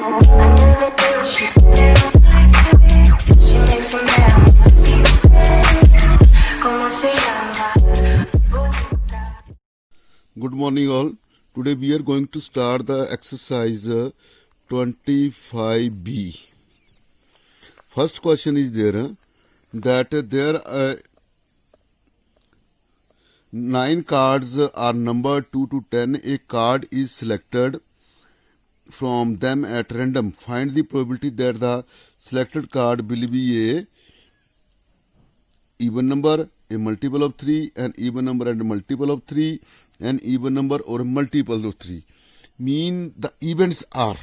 Good morning all. Today we are going to start the exercise 25B. First question is there that there are 9 cards are numbered 2 to 10. A card is selected from them at random. Find the probability that the selected card will be a even number, a multiple of 3, an even number and a multiple of 3, an even number or a multiple of 3. Mean the events are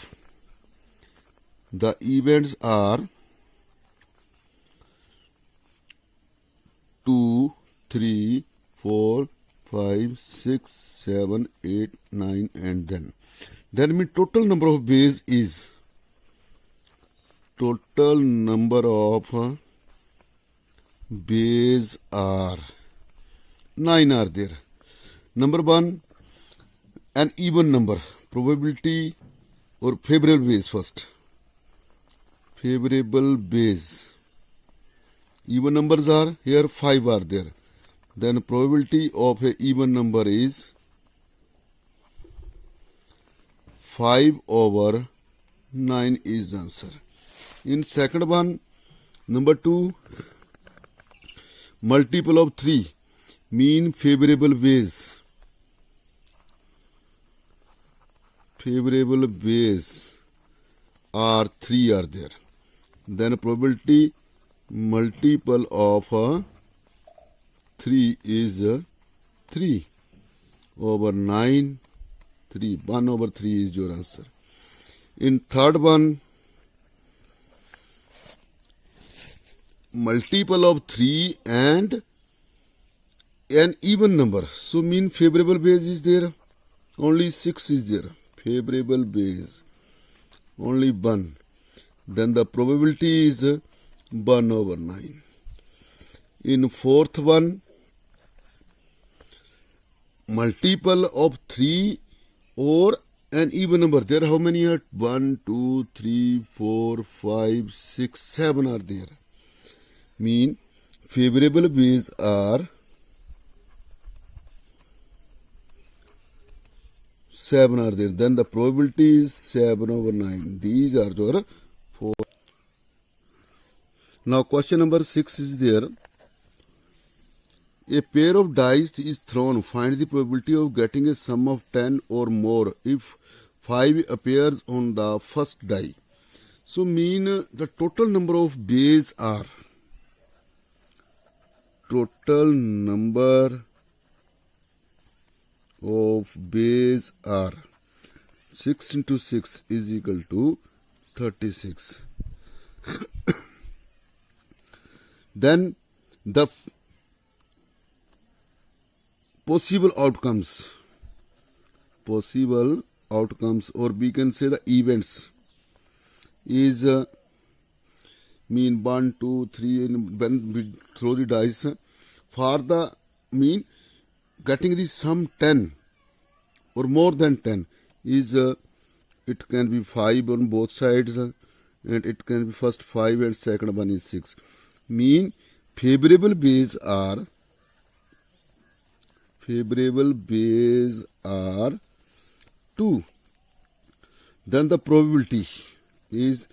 2, 3, 4, 5, 6, 7, 8, 9 and then. That means total number of bays is bays are 9 are there. Number 1, an even number, probability or favorable base first. Favorable base. Even numbers are here 5 are there. Then probability of a even number is 5 over 9 is the answer. In second one, number 2, multiple of 3 mean favorable base. Favorable base are 3 are there. Then probability multiple of 3 is 3 over 9. 1 over 3 is your answer. In third one, multiple of 3 and an even number. So mean favorable base is there. Only 6 is there. Favorable base. Only 1. Then the probability is 1 over 9. In fourth one, multiple of 3 or an even number. There how many are? 1, 2, 3, 4, 5, 6, 7 are there. Mean favorable base are 7 are there. Then the probability is 7 over 9. These are your 4. Now question number 6 is there. A pair of dice is thrown. Find the probability of getting a sum of 10 or more if 5 appears on the first die. So mean the total number of bays are 6 into 6 is equal to 36. Then the possible outcomes or we can say the events is mean 1, 2, 3 and when we throw the dice for the mean getting the sum 10 or more than 10 is it can be 5 on both sides and it can be first 5 and second one is 6. Mean favorable base are 2. Then the probability is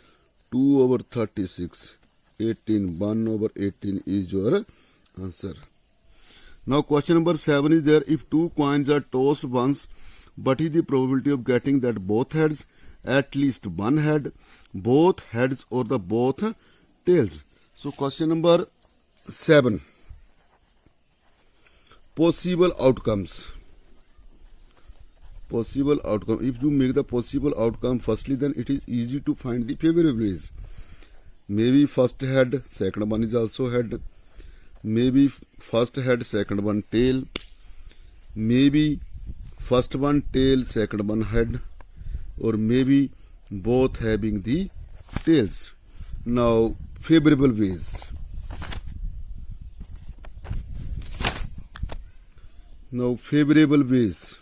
2 over 36. 18. 1 over 18 is your answer. Now question number 7 is there. If 2 coins are tossed once, what is the probability of getting that both heads, at least one head, both heads or the both tails? So question number 7. Possible outcomes. Possible outcome. If you make the possible outcome firstly, then it is easy to find the favorable base. Maybe first head, second one is also head. Maybe first head, second one tail. Maybe first one tail, second one head. Or maybe both having the tails. Now favorable base. Now favorable base.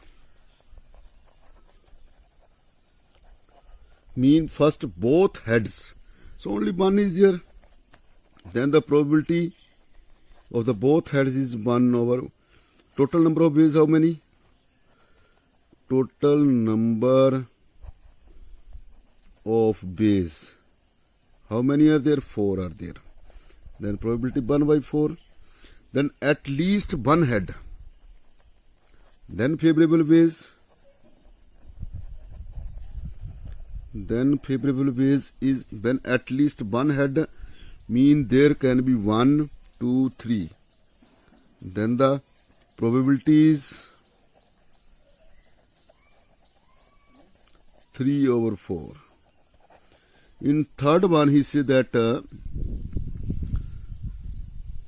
mean first both heads. So only one is there. Then the probability of the both heads is 1 over total number of ways. How many? Total number of bays. How many are there? 4 are there. Then probability 1 by 4. Then at least one head. Then favorable bays. Then favorable bays is when at least one head, mean there can be 1, 2, 3. Then the probability is 3 over 4. In third one, he said that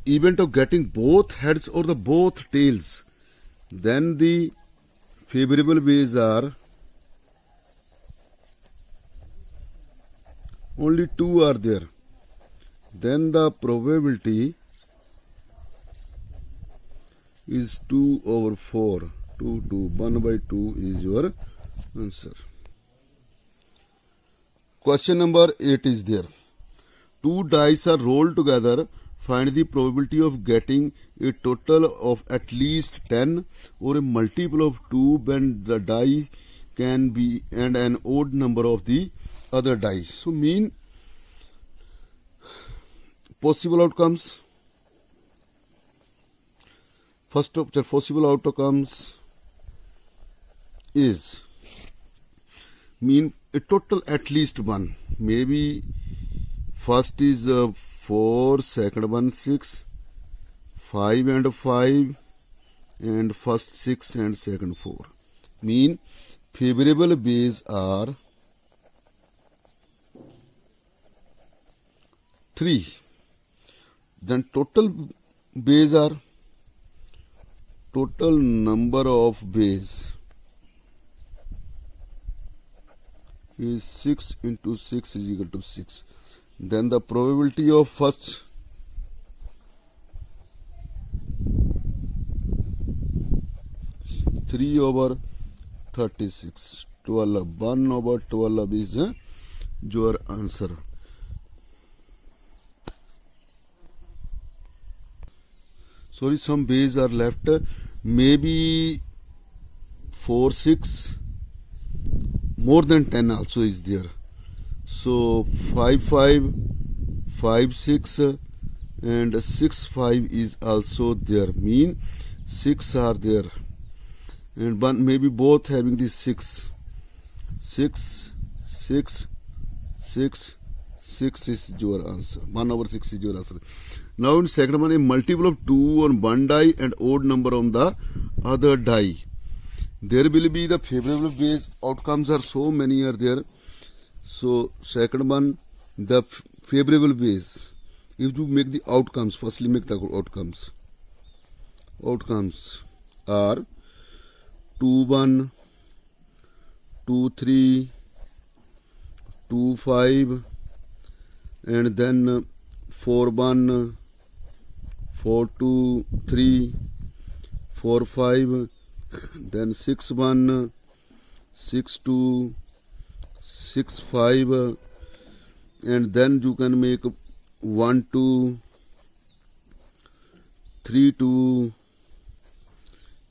event of getting both heads or the both tails, then the favorable ways are only 2 are there. Then the probability is 2 over 4. 2, 1 by 2 is your answer. Question number 8 is there. 2 dice are rolled together. Find the probability of getting a total of at least 10 or a multiple of 2 when the die can be and an odd number of the other dice. So mean possible outcomes. First of the possible outcomes is mean a total at least one. Maybe first is 4, second one 6, 5 and 5, and first 6 and second 4. Mean favorable bays are 3. Then total bays are total number of bays is 6 into 6 is equal to 6. Then the probability of first (3 over 36). 12. 1 over 12 is your answer. Sorry, some bays are left. Maybe 4, 6. More than 10 also is there. So 5, 5, 5, 6 and 6, 5 is also there. Mean 6 are there. And one maybe both having the 6. 6, 6, 6, 6 is your answer. 1 over 6 is your answer. Now in second one, a multiple of 2 on one die and odd number on the other die. There will be the favorable base outcomes are so many are there. So second one, the favorable base. If you make the outcomes, firstly make the outcomes. Outcomes are 2, 1, 2, 3, 2, 5, and then 4, 1, 4, 2, 3, 4, 5, then 6, 1, 6, 2, 6, 5, and then you can make 1, 2, 3, 2,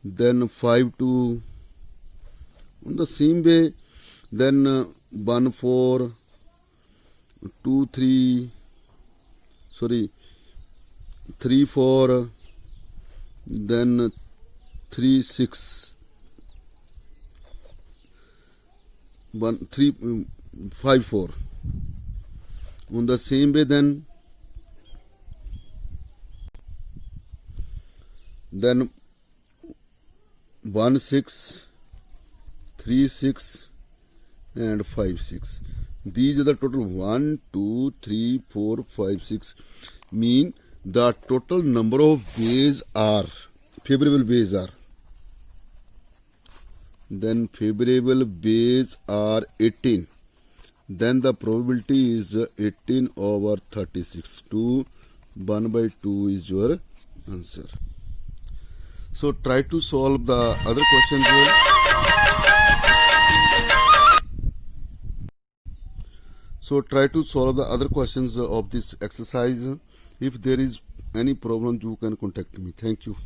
then 5, 2. On the same way, then 1, 4, 2, 3, sorry, 3, 4, then 3, 6, 1, 3, 5, 4. On the same way, then 1, 6, 3, 6, and 5, 6. These are the total 1, 2, 3, 4, 5, 6. Mean the total number of bays are, favorable bays are. Then favorable bays are 18. Then the probability is 18 over 36. 2, 1 by 2 is your answer. So try to solve the other questions here. So try to solve the other questions of this exercise. If there is any problem, you can contact me. Thank you.